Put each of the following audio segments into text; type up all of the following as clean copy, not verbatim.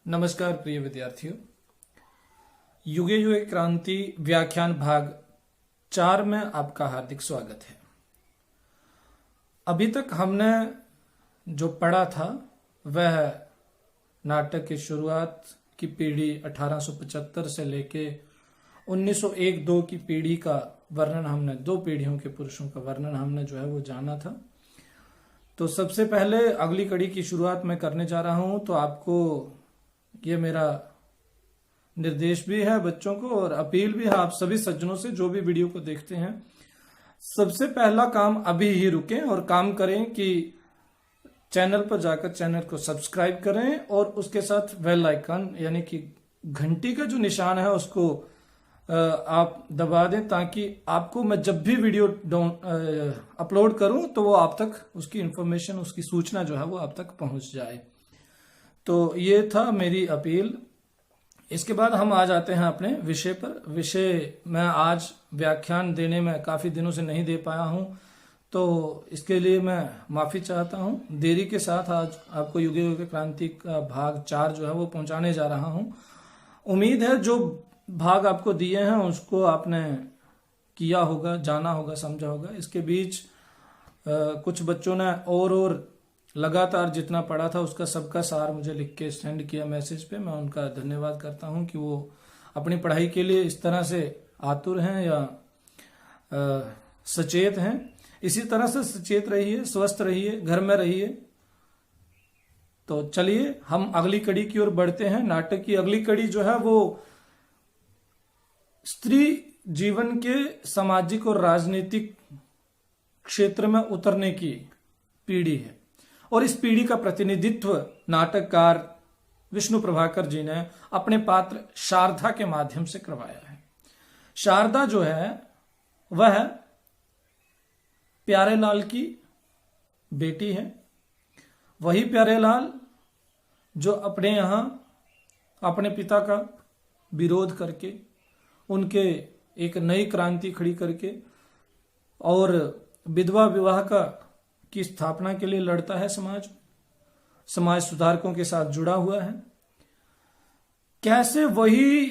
नमस्कार प्रिय विद्यार्थियों। युगे युगे क्रांति व्याख्यान भाग 4 में आपका हार्दिक स्वागत है। अभी तक हमने जो पढ़ा था वह नाटक की शुरुआत की पीढ़ी 1875 से लेके 1901-2 की पीढ़ी का वर्णन हमने, 2 पीढ़ियों के पुरुषों का वर्णन हमने जो है वो जाना था। तो सबसे पहले अगली कड़ी की शुरुआत मैं करने जा रहा हूं। तो आपको ये मेरा निर्देश भी है बच्चों को और अपील भी है आप सभी सज्जनों से जो भी वीडियो को देखते हैं। सबसे पहला काम अभी ही रुकें और काम करें कि चैनल पर जाकर चैनल को सब्सक्राइब करें और उसके साथ बेल आइकन यानी कि घंटी का जो निशान है उसको आप दबा दें, ताकि आपको मैं जब भी वीडियो अपलोड करूं तो वो आप तक उसकी इंफॉर्मेशन, उसकी सूचना जो है वो आप तक पहुंच जाए। तो ये था मेरी अपील। इसके बाद हम आ जाते हैं अपने विषय पर। विषय मैं आज व्याख्यान देने में काफी दिनों से नहीं दे पाया हूं, तो इसके लिए मैं माफी चाहता हूं। देरी के साथ आज आपको युगे युगे क्रांति का भाग 4 जो है वो पहुंचाने जा रहा हूं। उम्मीद है जो भाग आपको दिए हैं उसको आपने किया होगा, जाना होगा, समझा होगा। इसके बीच कुछ बच्चों ने और लगातार जितना पढ़ा था उसका सबका सार मुझे लिख के सेंड किया मैसेज पे। मैं उनका धन्यवाद करता हूं कि वो अपनी पढ़ाई के लिए इस तरह से आतुर हैं या सचेत हैं। इसी तरह से सचेत रहिए, स्वस्थ रहिए, घर में रहिए। तो चलिए हम अगली कड़ी की ओर बढ़ते हैं। नाटक की अगली कड़ी जो है वो स्त्री जीवन के सामाजिक और राजनीतिक क्षेत्र में उतरने की पीढ़ी है और इस पीढ़ी का प्रतिनिधित्व नाटककार विष्णु प्रभाकर जी ने अपने पात्र शारदा के माध्यम से करवाया है। शारदा जो है वह प्यारेलाल की बेटी है। वही प्यारेलाल जो अपने यहां अपने पिता का विरोध करके, उनके एक नई क्रांति खड़ी करके और विधवा विवाह की स्थापना के लिए लड़ता है। समाज सुधारकों के साथ जुड़ा हुआ है। कैसे वही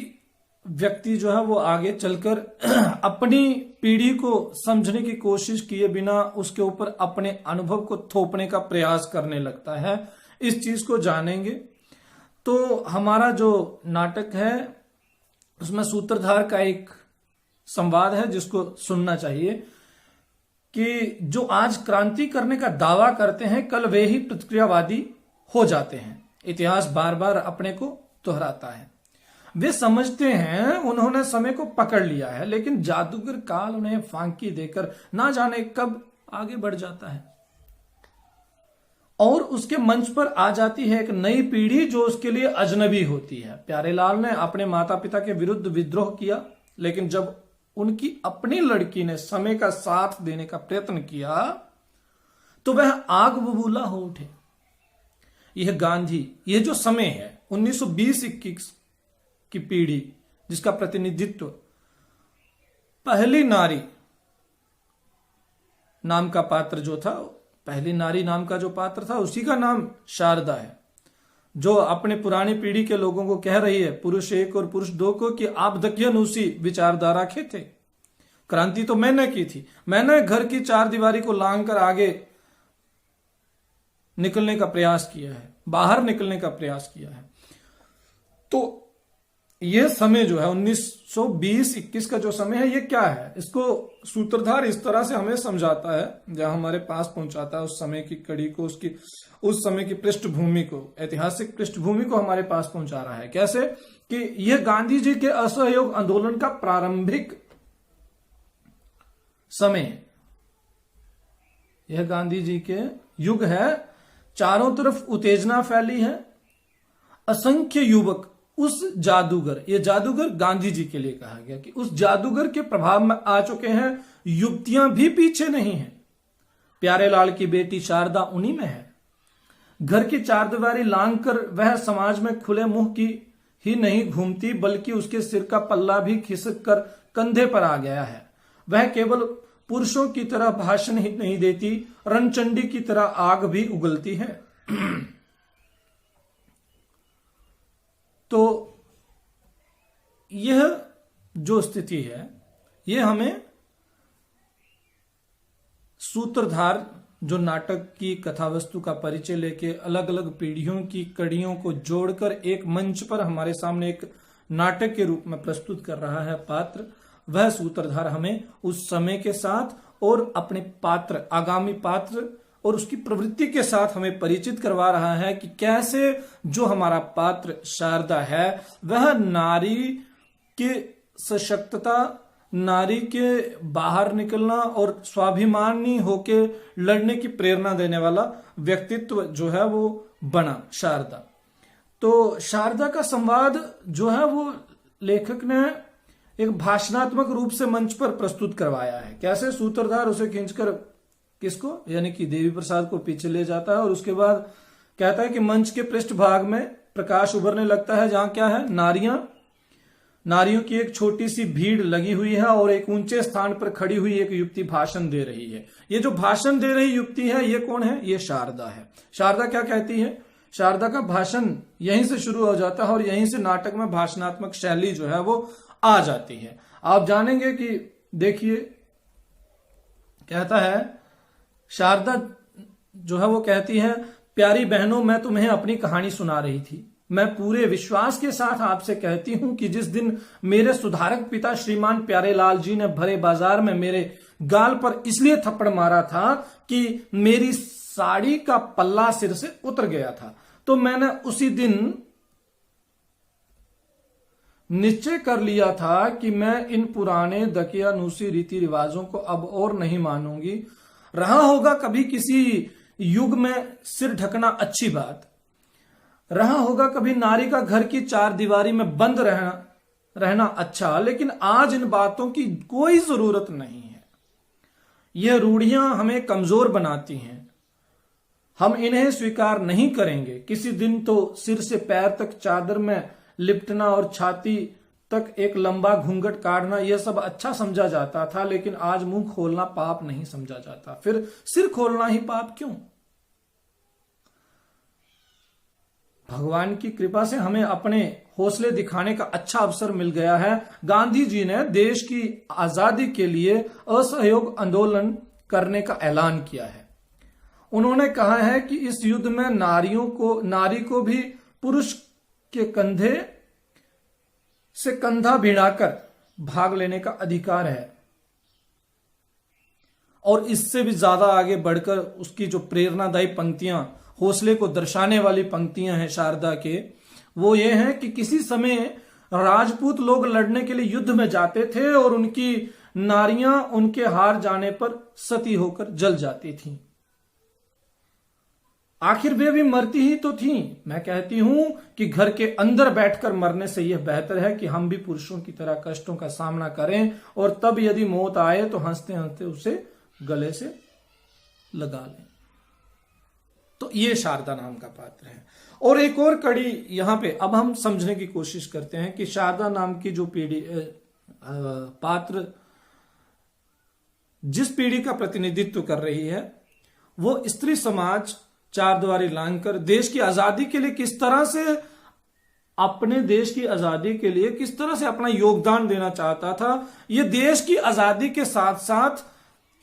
व्यक्ति जो है वो आगे चलकर अपनी पीढ़ी को समझने की कोशिश किए बिना उसके ऊपर अपने अनुभव को थोपने का प्रयास करने लगता है, इस चीज को जानेंगे। तो हमारा जो नाटक है उसमें सूत्रधार का एक संवाद है जिसको सुनना चाहिए कि जो आज क्रांति करने का दावा करते हैं कल वे ही प्रतिक्रियावादी हो जाते हैं। इतिहास बार बार अपने को दोहराता है। वे समझते हैं उन्होंने समय को पकड़ लिया है, लेकिन जादूगर काल उन्हें फांकी देकर ना जाने कब आगे बढ़ जाता है और उसके मंच पर आ जाती है एक नई पीढ़ी जो उसके लिए अजनबी होती है। प्यारेलाल ने अपने माता पिता के विरुद्ध विद्रोह किया, लेकिन जब उनकी अपनी लड़की ने समय का साथ देने का प्रयत्न किया तो वह आग बबूला हो उठे। यह गांधी, यह जो समय है 1920-21 की पीढ़ी जिसका प्रतिनिधित्व पहली नारी नाम का पात्र जो था, पहली नारी नाम का जो पात्र था उसी का नाम शारदा है, जो अपने पुरानी पीढ़ी के लोगों को कह रही है, पुरुष 1 और पुरुष 2 को, कि आप दकियानूसी विचारधारा के थे। क्रांति तो मैंने की थी, मैंने घर की 4 दीवारी को लांग कर आगे निकलने का प्रयास किया है, बाहर निकलने का प्रयास किया है। तो यह समय जो है 1920-21 का जो समय है ये क्या है, इसको सूत्रधार इस तरह से हमें समझाता है, जहां हमारे पास पहुंचाता है उस समय की कड़ी को, उसकी उस समय की पृष्ठभूमि को, ऐतिहासिक पृष्ठभूमि को हमारे पास पहुंचा रहा है। कैसे कि यह गांधी जी के असहयोग आंदोलन का प्रारंभिक समय है। यह गांधी जी के युग है। चारों तरफ उत्तेजना फैली है। असंख्य युवक उस जादूगर, ये जादूगर गांधी जी के लिए कहा गया कि उस जादूगर के प्रभाव में आ चुके हैं। युवतियां भी पीछे नहीं हैं। प्यारेलाल की बेटी शारदा उन्हीं में है। घर की 4 दीवारी लांग कर वह समाज में खुले मुंह की ही नहीं घूमती, बल्कि उसके सिर का पल्ला भी खिसक कर कंधे पर आ गया है। वह केवल पुरुषों की तरह भाषण ही नहीं देती, रणचंडी की तरह आग भी उगलती है। तो यह जो स्थिति है, यह हमें सूत्रधार जो नाटक की कथा वस्तु का परिचय लेके अलग अलग पीढ़ियों की कड़ियों को जोड़कर एक मंच पर हमारे सामने एक नाटक के रूप में प्रस्तुत कर रहा है पात्र, वह सूत्रधार हमें उस समय के साथ और अपने पात्र, आगामी पात्र और उसकी प्रवृत्ति के साथ हमें परिचित करवा रहा है कि कैसे जो हमारा पात्र शारदा है वह नारी के सशक्तता, नारी के बाहर निकलना और स्वाभिमानी होके लड़ने की प्रेरणा देने वाला व्यक्तित्व जो है वो बना शारदा। तो शारदा का संवाद जो है वो लेखक ने एक भाषणात्मक रूप से मंच पर प्रस्तुत करवाया है। कैसे? सूत्रधार उसे खींचकर किसको, यानी कि देवी प्रसाद को पीछे ले जाता है और उसके बाद कहता है कि मंच के पृष्ठभाग में प्रकाश उभरने लगता है, जहां क्या है, नारियों की एक छोटी सी भीड़ लगी हुई है और एक ऊंचे स्थान पर खड़ी हुई एक युवती भाषण दे रही है। ये जो भाषण दे रही युवती है, ये कौन है? ये शारदा है। शारदा क्या कहती है? शारदा का भाषण यहीं से शुरू हो जाता है और यहीं से नाटक में भाषणात्मक शैली जो है वो आ जाती है। आप जानेंगे कि देखिए, कहता है शारदा जो है वो कहती है, प्यारी बहनों, मैं तुम्हें अपनी कहानी सुना रही थी। मैं पूरे विश्वास के साथ आपसे कहती हूं कि जिस दिन मेरे सुधारक पिता श्रीमान प्यारेलाल जी ने भरे बाजार में मेरे गाल पर इसलिए थप्पड़ मारा था कि मेरी साड़ी का पल्ला सिर से उतर गया था, तो मैंने उसी दिन निश्चय कर लिया था कि मैं इन पुराने दकियानूसी रीति रिवाजों को अब और नहीं मानूंगी। रहा होगा कभी किसी युग में सिर ढकना अच्छी बात, रहा होगा कभी नारी का घर की चार दीवारी में बंद रहना अच्छा, लेकिन आज इन बातों की कोई जरूरत नहीं है। यह रूढ़ियां हमें कमजोर बनाती हैं, हम इन्हें स्वीकार नहीं करेंगे। किसी दिन तो सिर से पैर तक चादर में लिपटना और छाती तक एक लंबा घूंघट काटना यह सब अच्छा समझा जाता था, लेकिन आज मुंह खोलना पाप नहीं समझा जाता। फिर सिर खोलना ही पाप क्यों? भगवान की कृपा से हमें अपने हौसले दिखाने का अच्छा अवसर मिल गया है। गांधी जी ने देश की आजादी के लिए असहयोग आंदोलन करने का ऐलान किया है। उन्होंने कहा है कि इस युद्ध में नारी को भी पुरुष के कंधे से कंधा भिड़ाकर भाग लेने का अधिकार है, और इससे भी ज्यादा आगे बढ़कर उसकी जो प्रेरणादायी पंक्तियां, हौसले को दर्शाने वाली पंक्तियां हैं शारदा के, वो ये हैं कि किसी समय राजपूत लोग लड़ने के लिए युद्ध में जाते थे और उनकी नारियां उनके हार जाने पर सती होकर जल जाती थीं। आखिर वे भी मरती ही तो थीं। मैं कहती हूं कि घर के अंदर बैठकर मरने से यह बेहतर है कि हम भी पुरुषों की तरह कष्टों का सामना करें, और तब यदि मौत आए तो हंसते हंसते उसे गले से लगा लें। तो ये शारदा नाम का पात्र है। और एक और कड़ी यहां पे अब हम समझने की कोशिश करते हैं कि शारदा नाम की जो पीढ़ी पात्र जिस पीढ़ी का प्रतिनिधित्व कर रही है, वो स्त्री समाज चार द्वारी लांघकर देश की आजादी के लिए किस तरह से, अपने देश की आजादी के लिए किस तरह से अपना योगदान देना चाहता था। ये देश की आजादी के साथ साथ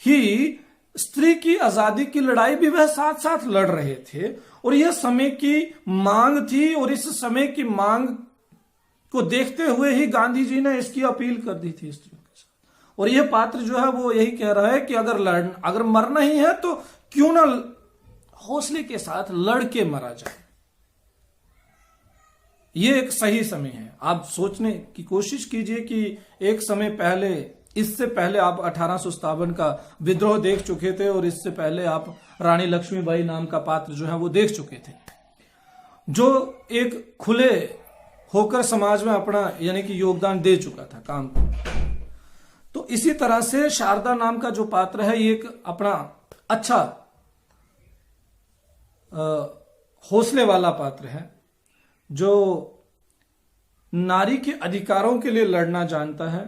ही स्त्री की आजादी की लड़ाई भी वह साथ साथ लड़ रहे थे, और यह समय की मांग थी, और इस समय की मांग को देखते हुए ही गांधी जी ने इसकी अपील कर दी थी स्त्रियों के साथ। और यह पात्र जो है वो यही कह रहा है कि अगर मरना ही है तो क्यों ना हौसले के साथ लड़ के मरा जाए। यह एक सही समय है। आप सोचने की कोशिश कीजिए कि एक समय पहले, इससे पहले आप 1857 का विद्रोह देख चुके थे, और इससे पहले आप रानी लक्ष्मीबाई नाम का पात्र जो है वो देख चुके थे, जो एक खुले होकर समाज में अपना यानी कि योगदान दे चुका था काम को। तो इसी तरह से शारदा नाम का जो पात्र है, ये एक अपना अच्छा हौसले वाला पात्र है, जो नारी के अधिकारों के लिए लड़ना जानता है,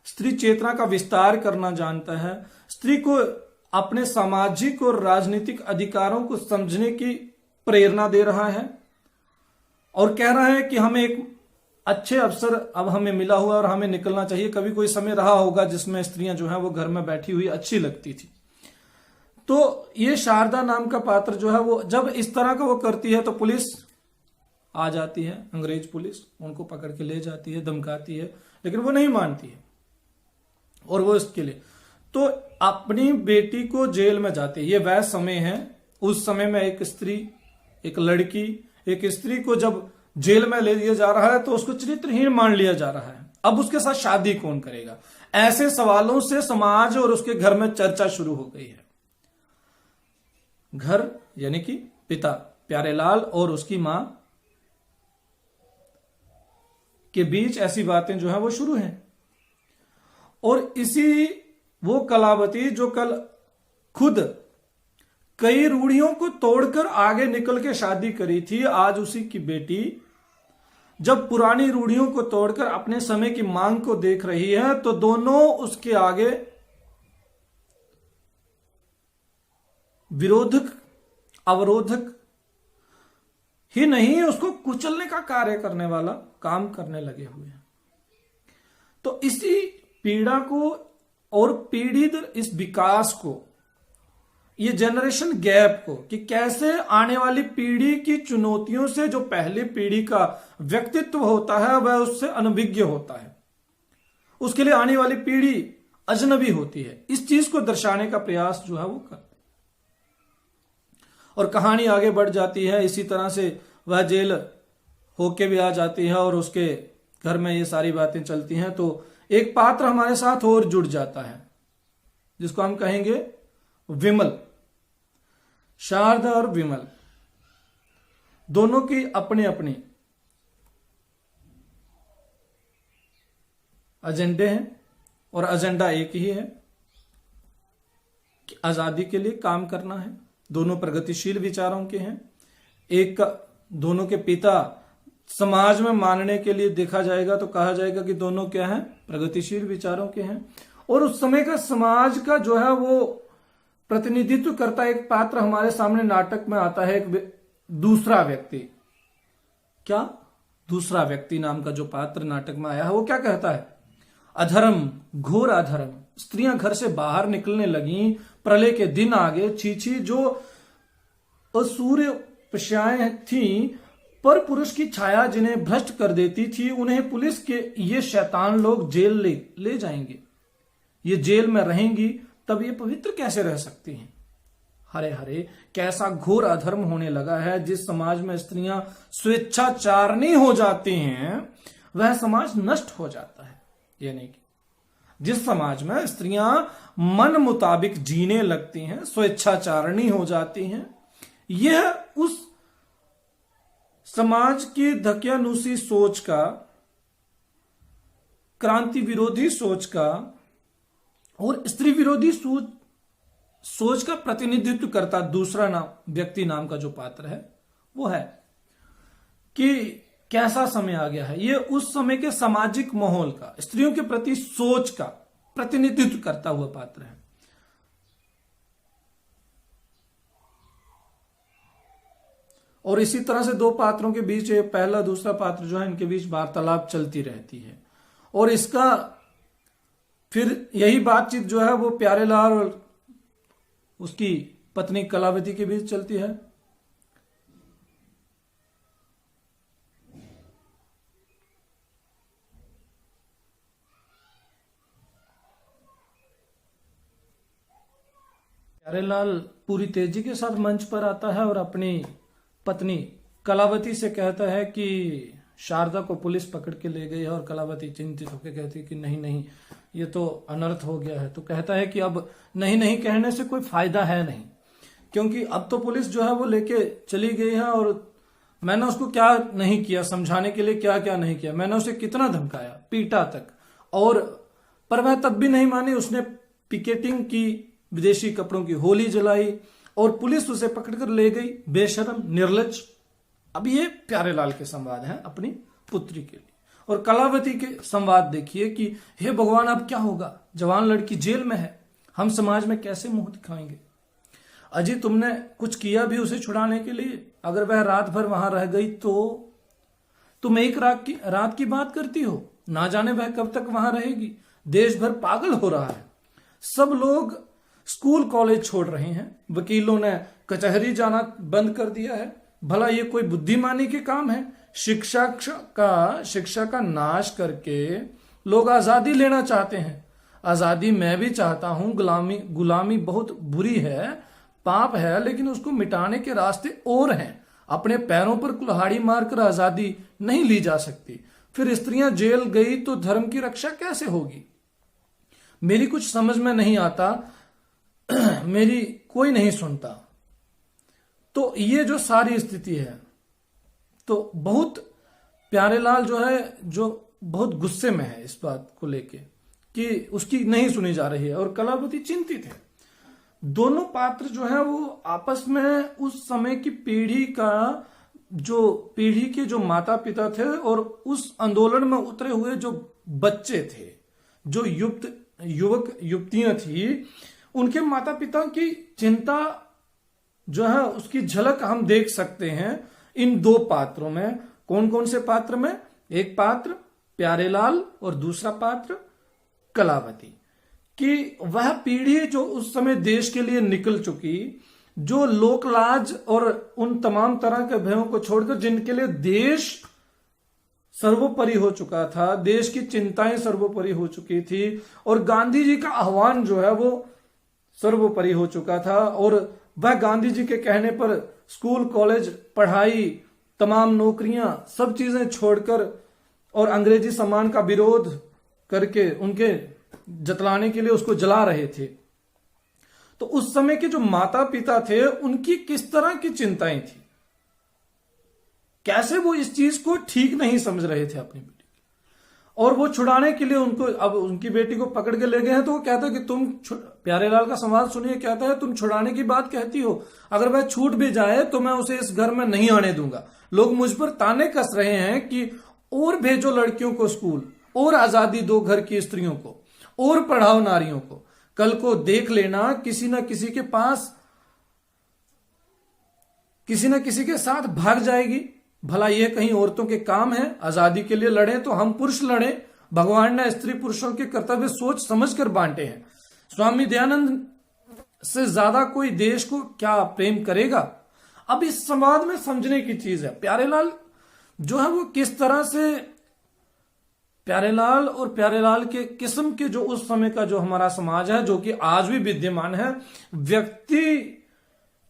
स्त्री चेतना का विस्तार करना जानता है, स्त्री को अपने सामाजिक और राजनीतिक अधिकारों को समझने की प्रेरणा दे रहा है, और कह रहा है कि हम एक अच्छे अवसर अब हमें मिला हुआ और हमें निकलना चाहिए। कभी कोई समय रहा होगा जिसमें स्त्रियां जो है वो घर में बैठी हुई अच्छी लगती थी। तो ये शारदा नाम का पात्र जो है वो जब इस तरह का वो करती है तो पुलिस आ जाती है, अंग्रेज पुलिस उनको पकड़ के ले जाती है, धमकाती है, लेकिन वो नहीं मानती है और वो इसके लिए तो अपनी बेटी को जेल में जाती है। ये वह समय है, उस समय में एक स्त्री, एक लड़की, एक स्त्री को जब जेल में ले लिया जा रहा है तो उसको चरित्रहीन मान लिया जा रहा है। अब उसके साथ शादी कौन करेगा? ऐसे सवालों से समाज और उसके घर में चर्चा शुरू हो गई है। घर यानी कि पिता प्यारेलाल और उसकी मां के बीच ऐसी बातें जो है वो शुरू हैं। और इसी वो कलावती जो कल खुद कई रूढ़ियों को तोड़कर आगे निकल के शादी करी थी, आज उसी की बेटी जब पुरानी रूढ़ियों को तोड़कर अपने समय की मांग को देख रही है तो दोनों उसके आगे विरोधक, अवरोधक ही नहीं, उसको कुचलने का कार्य करने वाला काम करने लगे हुए हैं। तो इसी पीड़ा को और पीड़ित इस विकास को, ये जनरेशन गैप को, कि कैसे आने वाली पीढ़ी की चुनौतियों से जो पहली पीढ़ी का व्यक्तित्व होता है वह उससे अनभिज्ञ होता है, उसके लिए आने वाली पीढ़ी अजनबी होती है। इस चीज को दर्शाने का प्रयास जो है वो करते और कहानी आगे बढ़ जाती है। इसी तरह से वह जेल होके भी आ जाती है और उसके घर में ये सारी बातें चलती हैं। तो एक पात्र हमारे साथ और जुड़ जाता है जिसको हम कहेंगे विमल। शारदा और विमल दोनों की अपने अपने एजेंडे हैं और एजेंडा एक ही है कि आजादी के लिए काम करना है। दोनों प्रगतिशील विचारों के हैं। एक का दोनों के पिता समाज में मानने के लिए देखा जाएगा तो कहा जाएगा कि दोनों क्या हैं, प्रगतिशील विचारों के हैं। और उस समय का समाज का जो है वो प्रतिनिधित्व करता एक पात्र हमारे सामने नाटक में आता है, एक दूसरा व्यक्ति। क्या दूसरा व्यक्ति नाम का जो पात्र नाटक में आया है वो क्या कहता है? अधर्म, घोर अधर्म, स्त्रियां घर से बाहर निकलने लगी, प्रलय के दिन आ गए, छीछी जो असूर्य पशाएं थी पर पुरुष की छाया जिन्हें भ्रष्ट कर देती थी, उन्हें पुलिस के ये शैतान लोग जेल ले जाएंगे। ये जेल में रहेंगी तब ये पवित्र कैसे रह सकती हैं? हरे हरे, कैसा घोर अधर्म होने लगा है। जिस समाज में स्त्रियां स्वेच्छाचारणी हो जाती हैं वह समाज नष्ट हो जाता है। यानी कि जिस समाज में स्त्रियां मन मुताबिक जीने लगती हैं, स्वेच्छाचारणी हो जाती हैं, यह उस समाज की धकियानुसी सोच का, क्रांति विरोधी सोच का और स्त्री विरोधी सोच का प्रतिनिधित्व करता दूसरा व्यक्ति नाम का जो पात्र है वो है कि कैसा समय आ गया है। ये उस समय के सामाजिक माहौल का, स्त्रियों के प्रति सोच का प्रतिनिधित्व करता हुआ पात्र है। और इसी तरह से दो पात्रों के बीच, पहला दूसरा पात्र जो है, इनके बीच वार्तालाप चलती रहती है। और इसका फिर यही बातचीत जो है वो प्यारेलाल और उसकी पत्नी कलावती के बीच चलती है। प्यारेलाल पूरी तेजी के साथ मंच पर आता है और अपनी पत्नी कलावती से कहता है कि शारदा को पुलिस पकड़ के ले गई है। और कलावती चिंतित होकर कहती है कि नहीं नहीं, ये तो अनर्थ हो गया है। तो कहता है कि अब नहीं नहीं कहने से कोई फायदा है नहीं, क्योंकि अब तो पुलिस जो है वो लेके चली गई है और मैंने उसको क्या नहीं किया, समझाने के लिए क्या क्या नहीं किया। मैंने उसे कितना धमकाया, पीटा तक, और पर वह तब भी नहीं मानी। उसने पिकेटिंग की, विदेशी कपड़ों की होली जलाई और पुलिस उसे पकड़कर ले गई, बेशर्म, निर्लज। अब ये प्यारेलाल के संवाद हैं अपनी पुत्री के लिए। और कलावती के संवाद देखिए कि हे भगवान अब क्या होगा, जवान लड़की जेल में है, हम समाज में कैसे मुंह दिखाएंगे। अजी तुमने कुछ किया भी उसे छुड़ाने के लिए, अगर वह रात भर वहां रह गई तुम एक रात की बात करती हो, ना जाने वह कब तक वहां रहेगी। देश भर पागल हो रहा है, सब लोग स्कूल कॉलेज छोड़ रहे हैं, वकीलों ने कचहरी जाना बंद कर दिया है। भला ये कोई बुद्धिमानी के काम है? शिक्षा का नाश करके लोग आजादी लेना चाहते हैं। आजादी मैं भी चाहता हूं, गुलामी बहुत बुरी है, पाप है, लेकिन उसको मिटाने के रास्ते और हैं। अपने पैरों पर कुल्हाड़ी मारकर आजादी नहीं ली जा सकती। फिर स्त्रियां जेल गई तो धर्म की रक्षा कैसे होगी? मेरी कुछ समझ में नहीं आता, मेरी कोई नहीं सुनता। तो ये जो सारी स्थिति है, तो बहुत प्यारेलाल जो है, जो बहुत गुस्से में है इस बात को लेके कि उसकी नहीं सुनी जा रही है, और कलावती चिंतित है। दोनों पात्र जो है वो आपस में उस समय की पीढ़ी के जो माता पिता थे और उस आंदोलन में उतरे हुए जो बच्चे थे, जो युवक युवतियां थी, उनके माता पिता की चिंता जो है उसकी झलक हम देख सकते हैं इन दो पात्रों में। कौन कौन से पात्र में? एक पात्र प्यारेलाल और दूसरा पात्र कलावती। कि वह पीढ़ी जो उस समय देश के लिए निकल चुकी, जो लोकलाज और उन तमाम तरह के भयों को छोड़कर जिनके लिए देश सर्वोपरि हो चुका था, देश की चिंताएं सर्वोपरि हो चुकी थी, और गांधी जी का आह्वान जो है वो सर्वोपरि हो चुका था, और वह गांधी जी के कहने पर स्कूल कॉलेज पढ़ाई, तमाम नौकरियां, सब चीजें छोड़कर और अंग्रेजी सम्मान का विरोध करके उनके जतलाने के लिए उसको जला रहे थे। तो उस समय के जो माता पिता थे उनकी किस तरह की चिंताएं थी, कैसे वो इस चीज को ठीक नहीं समझ रहे थे अपनी बेटी की, और वो छुड़ाने के लिए उनको, अब उनकी बेटी को पकड़ के ले गए हैं, तो वो कहता है कि तुम, प्यारेलाल का संवाद सुनिए, कहता है तुम छुड़ाने की बात कहती हो, अगर वह छूट भी जाए तो मैं उसे इस घर में नहीं आने दूंगा। लोग मुझ पर ताने कस रहे हैं कि और भेजो लड़कियों को स्कूल, और आजादी दो घर की स्त्रियों को, और पढ़ाओ नारियों को। कल को देख लेना किसी न किसी के पास, किसी न किसी के साथ भाग जाएगी। भला ये कहीं औरतों के काम है? आजादी के लिए लड़े तो हम पुरुष लड़े। भगवान ने स्त्री पुरुषों के कर्तव्य सोच समझकर बांटे हैं। स्वामी दयानंद से ज्यादा कोई देश को क्या प्रेम करेगा? अब इस संवाद में समझने की चीज है, प्यारेलाल जो है वो किस तरह से, प्यारेलाल और प्यारेलाल के किस्म के जो उस समय का जो हमारा समाज है, जो कि आज भी विद्यमान है, व्यक्ति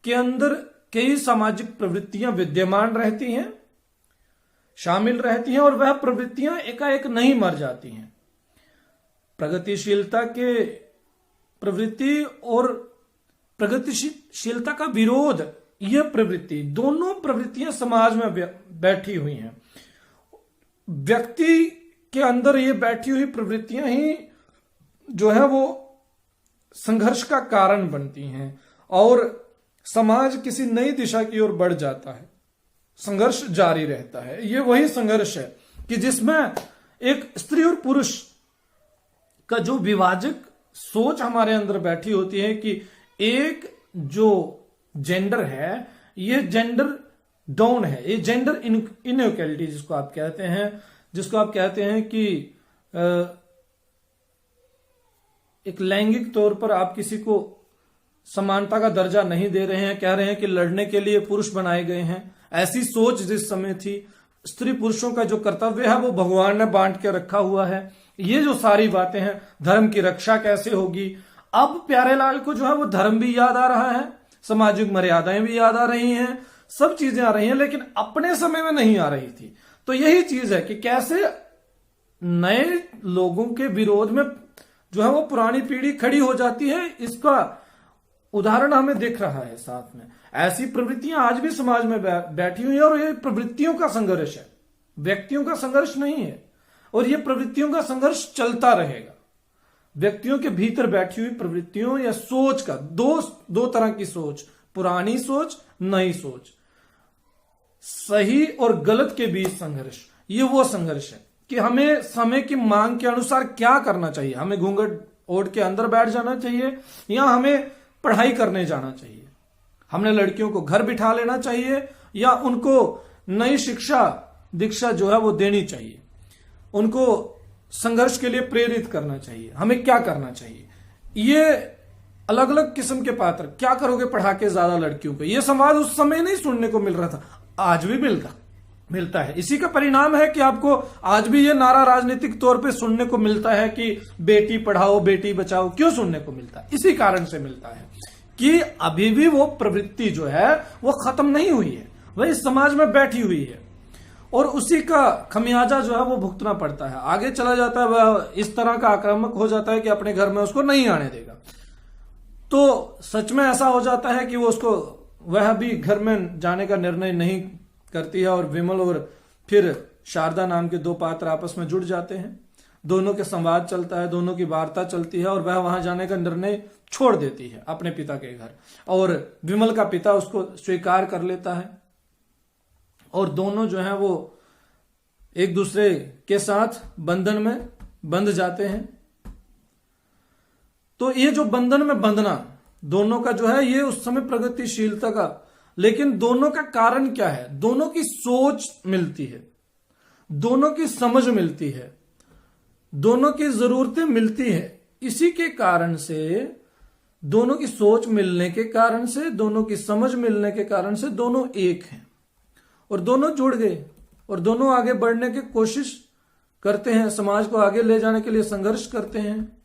के अंदर कई सामाजिक प्रवृत्तियां विद्यमान रहती हैं, शामिल रहती हैं, और वह प्रवृत्तियां एकाएक नहीं मर जाती हैं। प्रगतिशीलता के प्रवृत्ति और प्रगतिशीलता का विरोध, यह प्रवृत्ति, दोनों प्रवृत्तियां समाज में बैठी हुई हैं। व्यक्ति के अंदर ये बैठी हुई प्रवृत्तियां ही जो है वो संघर्ष का कारण बनती हैं, और समाज किसी नई दिशा की ओर बढ़ जाता है, संघर्ष जारी रहता है। ये वही संघर्ष है कि जिसमें एक स्त्री और पुरुष का जो विभाजक सोच हमारे अंदर बैठी होती है कि एक जो जेंडर है, ये जेंडर डाउन है, ये जेंडर इनइक्वालिटी जिसको आप कहते हैं कि एक लैंगिक तौर पर आप किसी को समानता का दर्जा नहीं दे रहे हैं, कह रहे हैं कि लड़ने के लिए पुरुष बनाए गए हैं। ऐसी सोच जिस समय थी, स्त्री पुरुषों का जो कर्तव्य है वो भगवान ने बांट के रखा हुआ है। ये जो सारी बातें हैं, धर्म की रक्षा कैसे होगी? अब प्यारेलाल को जो है वो धर्म भी याद आ रहा है, सामाजिक मर्यादाएं भी याद आ रही हैं, सब चीजें आ रही हैं, लेकिन अपने समय में नहीं आ रही थी। तो यही चीज है कि कैसे नए लोगों के विरोध में जो है वो पुरानी पीढ़ी खड़ी हो जाती है। इसका उदाहरण हमें दिख रहा है साथ में। ऐसी प्रवृत्तियां आज भी समाज में बैठी हुई है, और ये प्रवृत्तियों का संघर्ष है, व्यक्तियों का संघर्ष नहीं है, और ये प्रवृत्तियों का संघर्ष चलता रहेगा। व्यक्तियों के भीतर बैठी हुई प्रवृत्तियों या सोच का, दो तरह की सोच, पुरानी सोच, नई सोच, सही और गलत के बीच संघर्ष, ये वो संघर्ष है कि हमें समय की मांग के अनुसार क्या करना चाहिए। हमें घूंघट ओढ़ के अंदर बैठ जाना चाहिए, या हमें पढ़ाई करने जाना चाहिए। हमने लड़कियों को घर बिठा लेना चाहिए, या उनको नई शिक्षा दीक्षा जो है वो देनी चाहिए, उनको संघर्ष के लिए प्रेरित करना चाहिए। हमें क्या करना चाहिए, ये अलग अलग किस्म के पात्र, क्या करोगे पढ़ा के ज्यादा लड़कियों को, ये संवाद उस समय नहीं सुनने को मिल रहा था, आज भी मिलता है। इसी का परिणाम है कि आपको आज भी ये नारा राजनीतिक तौर पे सुनने को मिलता है कि बेटी पढ़ाओ बेटी बचाओ। क्यों सुनने को मिलता है? इसी कारण से मिलता है कि अभी भी वो प्रवृत्ति जो है वो खत्म नहीं हुई है, वह इस समाज में बैठी हुई है और उसी का खमियाजा जो है वो भुगतना पड़ता है। आगे चला जाता है, वह इस तरह का आक्रामक हो जाता है कि अपने घर में उसको नहीं आने देगा। तो सच में ऐसा हो जाता है कि वो उसको वह भी घर में जाने का निर्णय नहीं करती है और विमल और फिर शारदा नाम के दो पात्र आपस में जुड़ जाते हैं। दोनों के संवाद चलता है, दोनों की वार्ता चलती है और वह वहां जाने का निर्णय छोड़ देती है अपने पिता के घर, और विमल का पिता उसको स्वीकार कर लेता है और दोनों जो है वो एक दूसरे के साथ बंधन में बंध जाते हैं। तो ये जो बंधन में बंधना दोनों का जो है ये उस समय प्रगतिशीलता का, लेकिन दोनों का कारण क्या है? दोनों की सोच मिलती है, दोनों की समझ मिलती है, दोनों की जरूरतें मिलती है। इसी के कारण से, दोनों की सोच मिलने के कारण से, दोनों की समझ मिलने के कारण से दोनों एक हैं और दोनों जुड़ गए और दोनों आगे बढ़ने की कोशिश करते हैं, समाज को आगे ले जाने के लिए संघर्ष करते हैं।